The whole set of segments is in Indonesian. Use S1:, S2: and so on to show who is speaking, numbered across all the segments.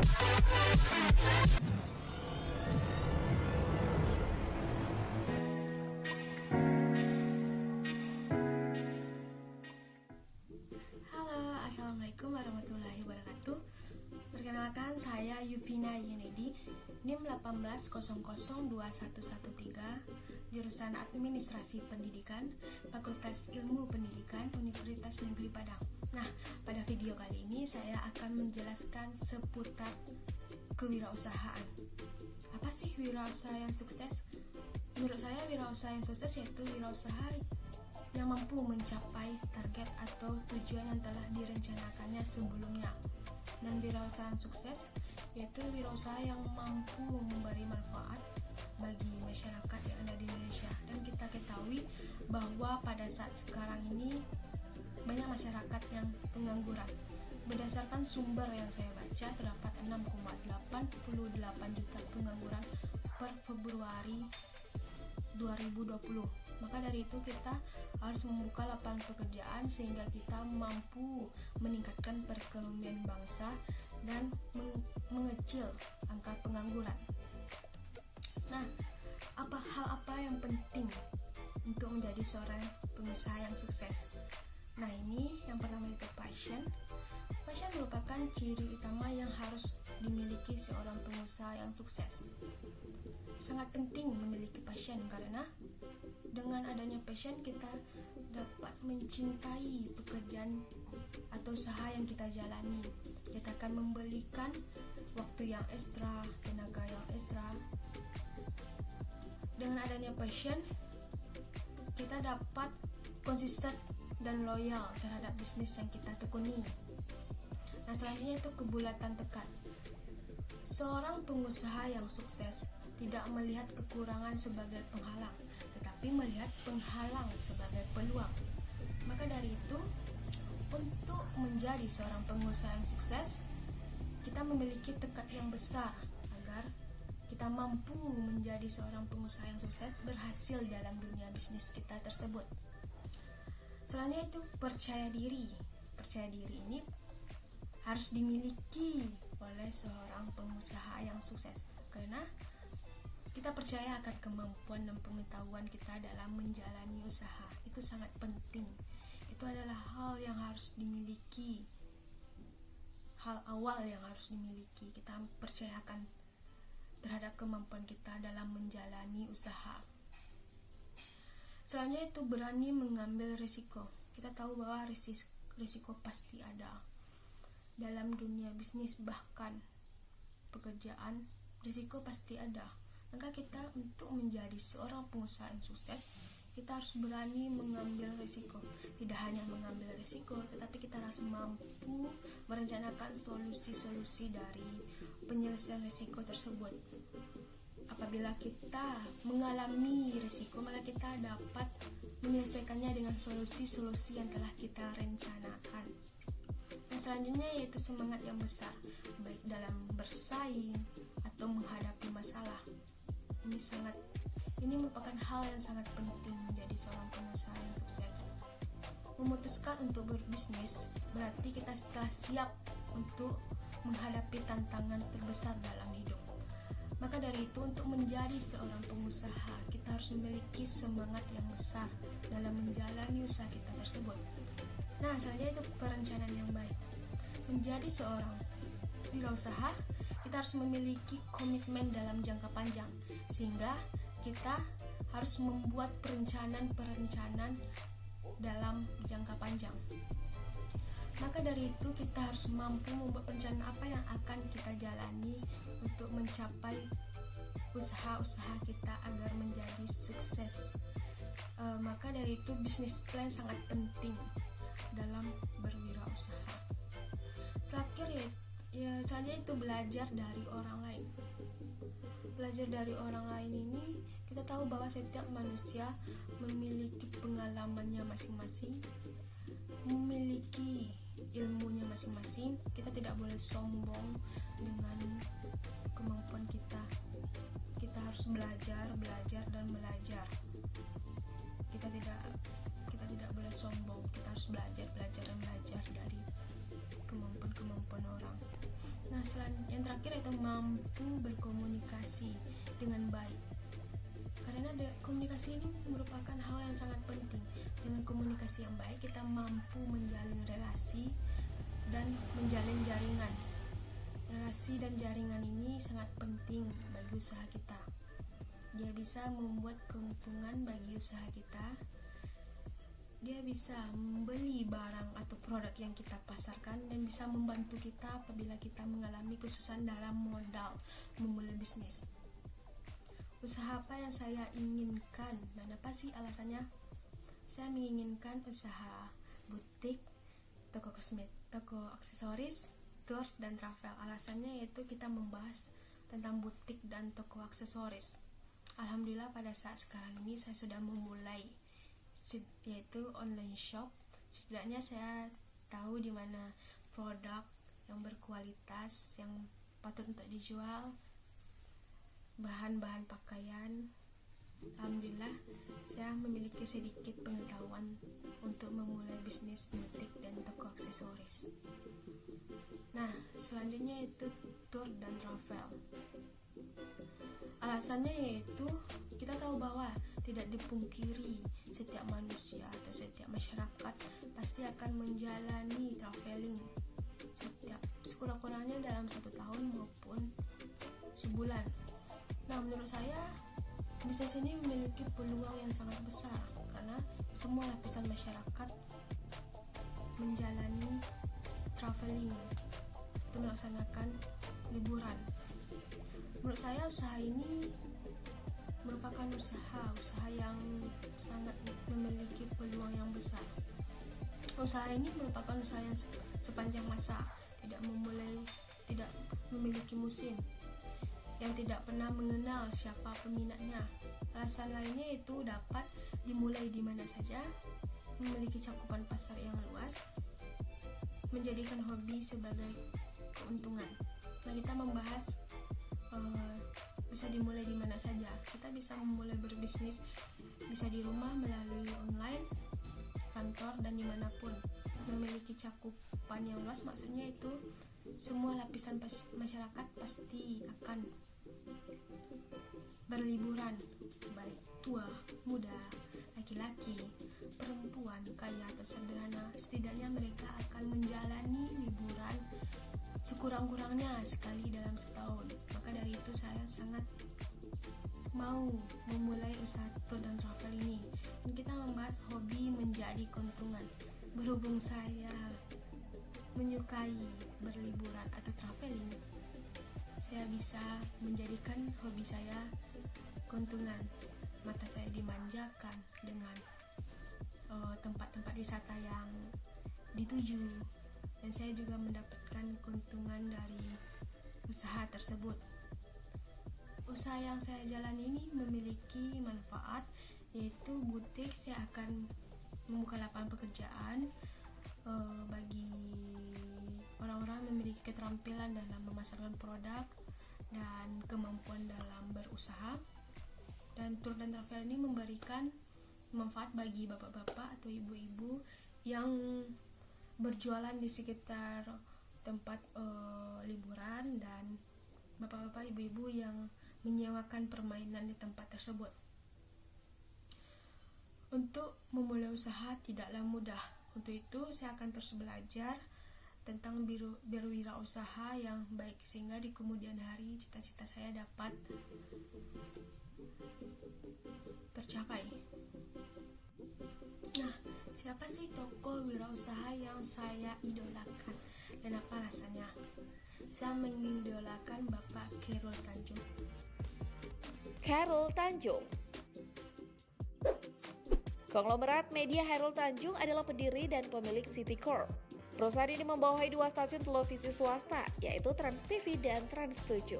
S1: Halo, assalamualaikum warahmatullahi wabarakatuh. Perkenalkan, saya Yuvina Yunedi, NIM 18002113, jurusan Administrasi Pendidikan, Fakultas Ilmu Pendidikan, Universitas Negeri Padang. Nah, pada video kali ini saya akan menjelaskan seputar kewirausahaan. Apa sih wirausaha yang sukses? Menurut saya, wirausaha yang sukses yaitu wirausaha yang mampu mencapai target atau tujuan yang telah direncanakannya sebelumnya. Dan wirausaha sukses yaitu wirausaha yang mampu memberi manfaat bagi masyarakat yang ada di Indonesia. Dan kita ketahui bahwa pada saat sekarang ini banyak masyarakat yang pengangguran. Berdasarkan sumber yang saya baca, terdapat 6,88 juta pengangguran per Februari 2020. Maka dari itu kita harus membuka lapangan pekerjaan sehingga kita mampu meningkatkan perekonomian bangsa dan mengecil angka pengangguran. Nah, hal apa yang penting untuk menjadi seorang pengusaha yang sukses? Nah, ini yang pertama itu passion. Passion merupakan ciri utama yang harus dimiliki seorang pengusaha yang sukses. Sangat penting memiliki passion karena dengan adanya passion kita dapat mencintai pekerjaan atau usaha yang kita jalani. Kita akan memberikan waktu yang ekstra, tenaga yang ekstra. Dengan adanya passion kita dapat konsisten dan loyal terhadap bisnis yang kita tekuni. Nah, selanjutnya itu kebulatan tekad. Seorang pengusaha yang sukses tidak melihat kekurangan sebagai penghalang, tetapi melihat penghalang sebagai peluang. Maka dari itu, untuk menjadi seorang pengusaha yang sukses, kita memiliki tekad yang besar agar kita mampu menjadi seorang pengusaha yang sukses, berhasil dalam dunia bisnis kita tersebut. Selanjutnya itu percaya diri. Percaya diri ini harus dimiliki oleh seorang pengusaha yang sukses karena kita percaya akan kemampuan dan pengetahuan kita dalam menjalani usaha. Itu sangat penting. Itu adalah hal yang harus dimiliki, hal awal yang harus dimiliki. Kita percayakan terhadap kemampuan kita dalam menjalani usaha. Selanjutnya itu berani mengambil risiko. Kita tahu bahwa risiko pasti ada dalam dunia bisnis, bahkan pekerjaan, risiko pasti ada. Maka kita untuk menjadi seorang pengusaha yang sukses, kita harus berani mengambil risiko. Tidak hanya mengambil risiko, tetapi kita harus mampu merencanakan solusi-solusi dari penyelesaian risiko tersebut. Apabila kita mengalami risiko, maka kita dapat menyelesaikannya dengan solusi-solusi yang telah kita rencanakan. Yang selanjutnya yaitu semangat yang besar, baik dalam bersaing atau menghadapi masalah. Ini merupakan hal yang sangat penting menjadi seorang pengusaha yang sukses. Memutuskan untuk berbisnis berarti kita telah siap untuk menghadapi tantangan terbesar dalam hidup. Maka dari itu, untuk menjadi seorang pengusaha, kita harus memiliki semangat yang besar dalam menjalani usaha kita tersebut. Nah, selanjutnya itu perencanaan yang baik. Menjadi seorang wirausaha, kita harus memiliki komitmen dalam jangka panjang, sehingga kita harus membuat perencanaan dalam jangka panjang. Maka dari itu kita harus mampu membuat perencanaan apa yang akan kita jalani untuk mencapai usaha-usaha kita agar menjadi sukses. Maka dari itu bisnis plan sangat penting dalam berwirausaha. Terakhir selanjutnya itu belajar dari orang lain. Belajar dari orang lain ini, kita tahu bahwa setiap manusia memiliki pengalamannya masing-masing, memiliki ilmunya masing-masing. Kita tidak boleh sombong dengan kemampuan kita. Kita harus belajar dan belajar. Kita tidak boleh sombong. Kita harus belajar dan belajar dari kemampuan orang. Nah, Nah, yang terakhir itu mampu berkomunikasi dengan baik. Karena komunikasi ini merupakan hal yang sangat penting. Dengan komunikasi yang baik, kita mampu menjalin relasi dan menjalin jaringan. Relasi dan jaringan ini sangat penting bagi usaha kita. Dia bisa membuat keuntungan bagi usaha kita. Dia bisa membeli barang atau produk yang kita pasarkan dan bisa membantu kita apabila kita mengalami kesusahan dalam modal memulai bisnis. Usaha apa yang saya inginkan dan apa sih alasannya? Saya menginginkan usaha butik, toko kosmetik, toko aksesoris, tour dan travel. Alasannya yaitu kita membahas tentang butik dan toko aksesoris. Alhamdulillah pada saat sekarang ini saya sudah memulai, yaitu online shop. Setidaknya saya tahu di mana produk yang berkualitas yang patut untuk dijual, bahan-bahan pakaian. Alhamdulillah saya memiliki sedikit pengetahuan untuk memulai bisnis butik dan toko aksesoris. Nah, selanjutnya itu tour dan travel. Alasannya yaitu kita tahu bahwa tidak dipungkiri setiap manusia atau setiap masyarakat pasti akan menjalani traveling setiap sekurang-kurangnya dalam 1 tahun maupun sebulan. Nah, menurut saya bisnis ini memiliki peluang yang sangat besar karena semua lapisan masyarakat menjalani traveling untuk melaksanakan liburan. Menurut saya usaha ini merupakan usaha yang sangat memiliki peluang yang besar. Usaha ini merupakan usaha yang sepanjang masa, tidak memiliki musim, yang tidak pernah mengenal siapa peminatnya. Alasan lainnya itu dapat dimulai di mana saja, memiliki cakupan pasar yang luas, menjadikan hobi sebagai keuntungan. Nah, kita membahas bisa dimulai di mana saja. Kita bisa memulai berbisnis bisa di rumah melalui online, kantor dan dimanapun. Memiliki cakupan yang luas maksudnya itu semua lapisan masyarakat pasti akan berliburan, baik tua, muda, laki-laki, perempuan, kaya atau sederhana. Setidaknya mereka akan menjalani liburan sekurang-kurangnya sekali dalam setahun. Maka dari itu saya sangat mau memulai usaha tour dan travel ini. Dan kita membahas hobi menjadi keuntungan. Berhubung saya menyukai berliburan atau traveling, saya bisa menjadikan hobi saya keuntungan. Mata saya dimanjakan dengan tempat-tempat wisata yang dituju, dan saya juga mendapatkan keuntungan dari usaha tersebut. Usaha yang saya jalani ini memiliki manfaat, yaitu butik saya akan membuka lapangan pekerjaan bagi orang-orang memiliki keterampilan dalam memasarkan produk dan kemampuan dalam berusaha. Dan tour dan travel ini memberikan manfaat bagi bapak-bapak atau ibu-ibu yang berjualan di sekitar tempat liburan dan bapak-bapak ibu-ibu yang menyewakan permainan di tempat tersebut. Untuk memulai usaha tidaklah mudah. Untuk itu saya akan terus belajar tentang berwirausaha yang baik sehingga di kemudian hari cita-cita saya dapat tercapai. Nah, siapa sih tokoh wirausaha yang saya idolakan dan apa alasannya? Saya mengidolakan Bapak Khairul Tanjung.
S2: Khairul Tanjung. Konglomerat media Khairul Tanjung adalah pendiri dan pemilik City Corp. Perusahaan ini membawahi 2 stasiun televisi swasta, yaitu Trans TV dan Trans 7.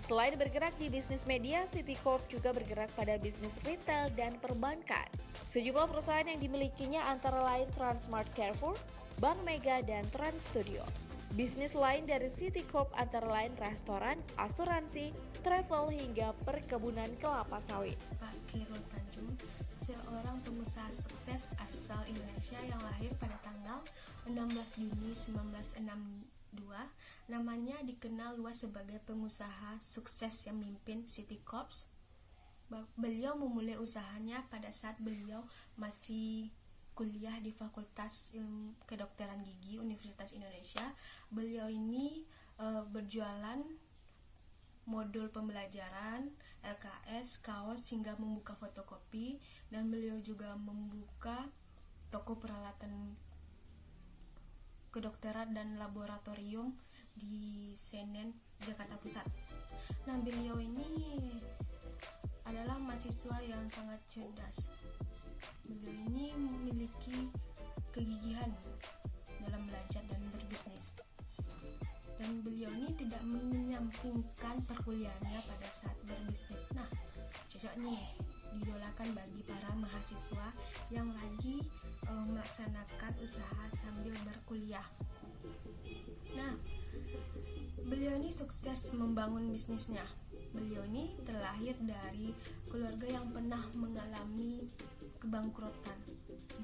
S2: Selain bergerak di bisnis media, City Corp juga bergerak pada bisnis retail dan perbankan. Sejumlah perusahaan yang dimilikinya antara lain Transmart Carrefour, Bank Mega, dan Trans Studio. Bisnis lain dari City Corp antara lain restoran, asuransi, travel, hingga perkebunan kelapa sawit.
S1: Pak Khairul Tanjung, seorang pengusaha sukses asal Indonesia yang lahir pada tanggal 16 Juni 1965 2, namanya dikenal luas sebagai pengusaha sukses yang memimpin City Corp. Beliau memulai usahanya pada saat beliau masih kuliah di Fakultas Ilmu Kedokteran Gigi Universitas Indonesia. Beliau ini berjualan modul pembelajaran, LKS, kaos, hingga membuka fotokopi, dan beliau juga membuka toko peralatan kedokteran dan laboratorium di Senen, Jakarta Pusat. Nah, beliau ini adalah mahasiswa yang sangat cerdas. Beliau ini memiliki kegigihan dalam belajar dan berbisnis. Dan beliau ini tidak menyampingkan perkuliahannya pada saat berbisnis. Nah, cocok nih didolakan bagi para mahasiswa yang lagi melaksanakan usaha sambil berkuliah. Nah, beliau ini sukses membangun bisnisnya. Beliau ini terlahir dari keluarga yang pernah mengalami kebangkrutan,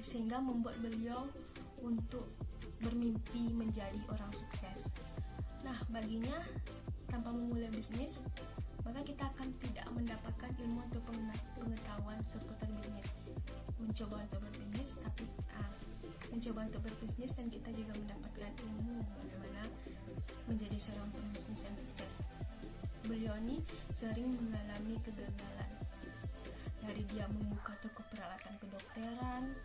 S1: sehingga membuat beliau untuk bermimpi menjadi orang sukses. Nah, baginya tanpa memulai bisnis, maka kita akan tidak mendapatkan ilmu atau pengetahuan seputar bisnis. Mencoba untuk berbisnis dan kita juga mendapatkan ilmu bagaimana menjadi seorang pembisnis yang sukses. Beliau ini sering mengalami kegagalan. Dari dia membuka toko peralatan kedokteran,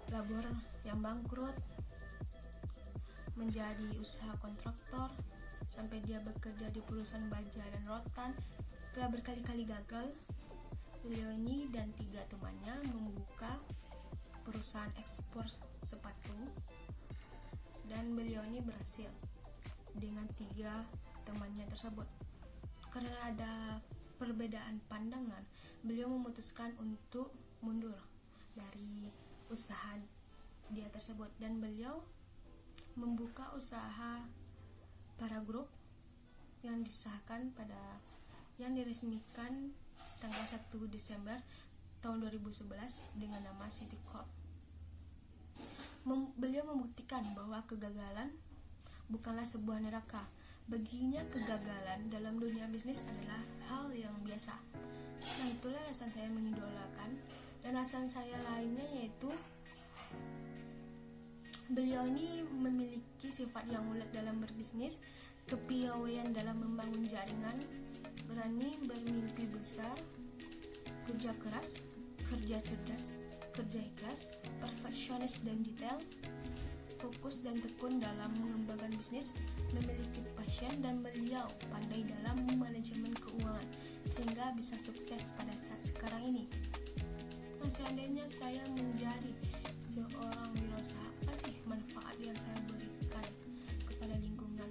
S1: labor yang bangkrut, menjadi usaha kontraktor, sampai dia bekerja di perusahaan baja dan rotan. Setelah berkali-kali gagal, beliau ini dan 3 temannya membuka perusahaan ekspor sepatu, dan beliau ini berhasil dengan 3 temannya tersebut. Karena ada perbedaan pandangan, beliau memutuskan untuk mundur dari usaha dia tersebut, dan beliau membuka usaha para grup yang diresmikan tanggal 1 Desember tahun 2011 dengan nama City Corp. Beliau membuktikan bahwa kegagalan bukanlah sebuah neraka. Baginya kegagalan dalam dunia bisnis adalah hal yang biasa. Nah, itulah alasan saya mengidolakan. Dan alasan saya lainnya yaitu beliau ini memiliki sifat yang ulet dalam berbisnis, kepiawaian dalam membangun jaringan, berani bermimpi besar, kerja keras, kerja cerdas, kerja ikhlas, perfeksionis dan detail, fokus dan tekun dalam mengembangkan bisnis, memiliki passion, dan beliau pandai dalam manajemen keuangan sehingga bisa sukses pada saat sekarang ini. Nah, seandainya saya menjadi seorang wirausaha, apa sih manfaat yang saya berikan kepada lingkungan?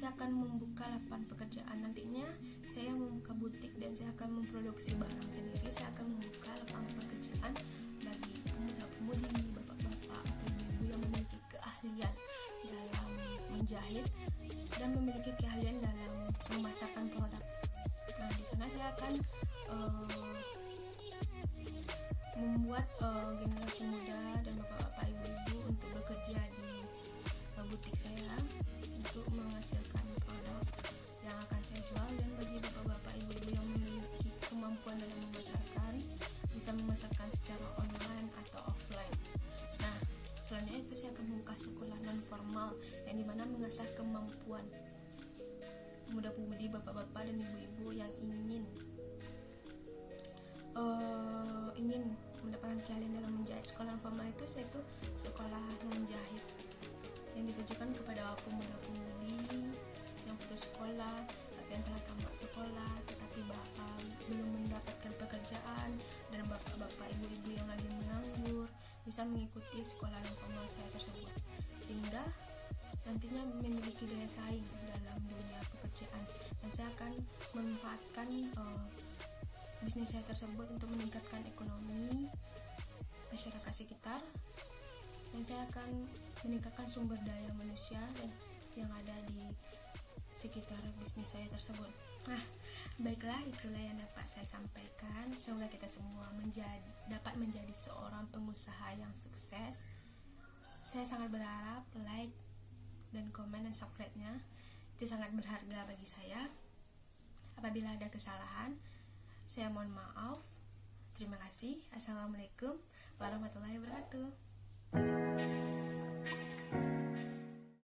S1: Saya akan membuka lapangan pekerjaan. Nantinya saya membuka butik dan saya akan memproduksi barang sendiri. Saya akan membuka lapangan pekerjaan bagi pemuda-pemudi, bapak-bapak atau ibu yang memiliki keahlian dalam menjahit dan memiliki keahlian dalam memasarkan produk. Nah, di sana saya akan membuat generasi muda dan bapak-bapak ibu-ibu untuk bekerja di butik saya untuk menghasilkan produk yang akan saya jual. Dan bagi bapak-bapak ibu-ibu yang memiliki kemampuan dalam memasarkan, bisa memasarkan secara online atau offline. Nah, selanjutnya itu saya akan membuka sekolah non formal yang dimana mengasah kemampuan pemuda-pemudi, bapak-bapak dan ibu-ibu yang ingin mendapatkan keahlian dalam menjahit. Sekolah formal itu yaitu sekolah menjahit yang ditujukan kepada pemuda-pemudi yang putus sekolah atau yang telah tamat sekolah tetapi belum mendapatkan pekerjaan, dan bapak-bapak ibu-ibu yang lagi menganggur bisa mengikuti sekolah non formal saya tersebut sehingga nantinya memiliki daya saing dalam dunia pekerjaan. Dan saya akan memanfaatkan bisnis saya tersebut untuk meningkatkan ekonomi masyarakat sekitar, dan saya akan meningkatkan sumber daya manusia yang ada di sekitar bisnis saya tersebut. Nah, baiklah, itulah yang dapat saya sampaikan. Semoga kita semua dapat menjadi seorang pengusaha yang sukses Saya sangat berharap like dan komen dan subscribe-nya itu sangat berharga bagi saya. Apabila ada kesalahan, saya mohon maaf. Terima kasih. Assalamualaikum warahmatullahi wabarakatuh.